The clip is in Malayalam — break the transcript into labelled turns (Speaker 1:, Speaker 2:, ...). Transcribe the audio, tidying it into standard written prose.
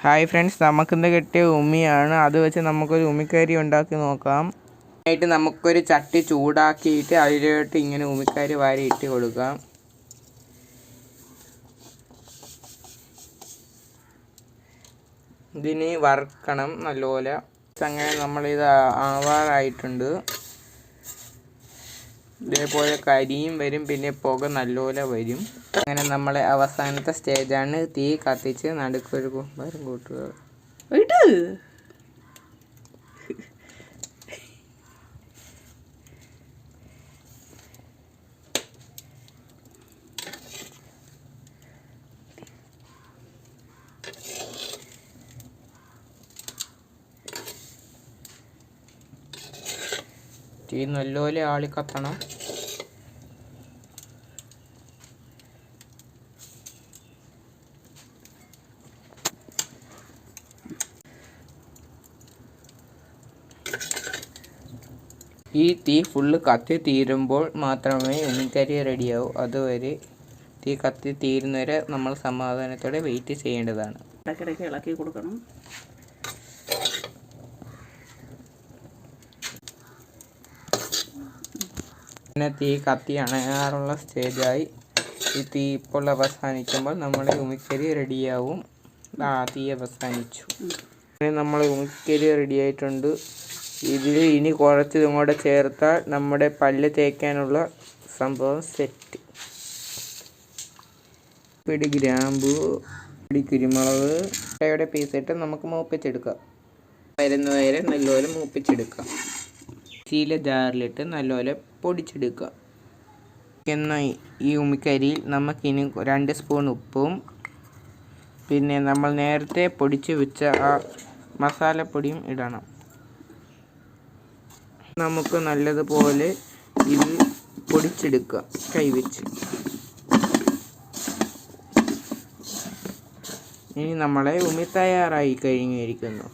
Speaker 1: ഹായ് ഫ്രണ്ട്സ്, നമുക്കിന്ന് കിട്ടിയ ഉമ്മിയാണ്. അത് വെച്ച് നമുക്കൊരു ഉമ്മിക്കരി ഉണ്ടാക്കി നോക്കാം. ആയിട്ട് നമുക്കൊരു ചട്ടി ചൂടാക്കിയിട്ട് അതിലോട്ട് ഇങ്ങനെ ഉമ്മിക്കരി വാരി ഇട്ട് കൊടുക്കാം. ഇതിന് വറുക്കണം നല്ലപോലെ. അങ്ങനെ നമ്മളിത് ആവാറായിട്ടുണ്ട്. ഇതേപോലെ കരിയും വരും, പിന്നെ പുക നല്ലപോലെ വരും. അങ്ങനെ നമ്മളെ അവസാനത്തെ സ്റ്റേജാണ്. തീ കത്തിച്ച് നടുക്കൊരു കുമ്പരം കൂട്ടുക. തീ നല്ലപോലെ ആളി കത്തണം. ഈ തീ ഫുള്ള് കത്തി തീരുമ്പോൾ മാത്രമേ ഉമ്മിക്കരി റെഡിയാവൂ. അതുവരെ തീ കത്തി തീരുന്നവരെ നമ്മൾ സമാധാനത്തോടെ വെയിറ്റ് ചെയ്യേണ്ടതാണ്.
Speaker 2: ഇടയ്ക്കിടയ്ക്ക് ഇളക്കി കൊടുക്കണം.
Speaker 1: പിന്നെ തീ കത്തി അണയാറുള്ള സ്റ്റേജായി. ഈ തീ ഇപ്പോൾ അവസാനിക്കുമ്പോൾ നമ്മുടെ ഉമ്മിക്കരി റെഡിയാവും. തീ അവസാനിച്ചു. നമ്മൾ ഉമ്മിക്കരി റെഡിയായിട്ടുണ്ട്. ഇതിൽ ഇനി കുറച്ച് ഇങ്ങോട്ട് ചേർത്താൽ നമ്മുടെ പല്ല് തേക്കാനുള്ള സംഭവം സെറ്റ്. പിടി ഗ്രാമ്പു, പിടി കുരുമുളക്, മുട്ടയുടെ പീസിട്ട് നമുക്ക് മൂപ്പിച്ചെടുക്കാം. വരുന്നവരെ നല്ലപോലെ മൂപ്പിച്ചെടുക്കാം. മിക്സിയിലെ ജാറിലിട്ട് നല്ലപോലെ പൊടിച്ചെടുക്കുക. എന്നാൽ ഈ ഉമ്മിക്കരിയിൽ നമുക്കിനി 2 സ്പൂൺ ഉപ്പും പിന്നെ നമ്മൾ നേരത്തെ പൊടിച്ച് വെച്ച ആ മസാലപ്പൊടിയും ഇടണം. നമുക്ക് നല്ലതുപോലെ ഇത് പൊടിച്ചെടുക്കുക കൈവച്ച്. ഇനി നമ്മളെ ഉമ്മി തയ്യാറായി കഴിഞ്ഞിരിക്കുന്നു.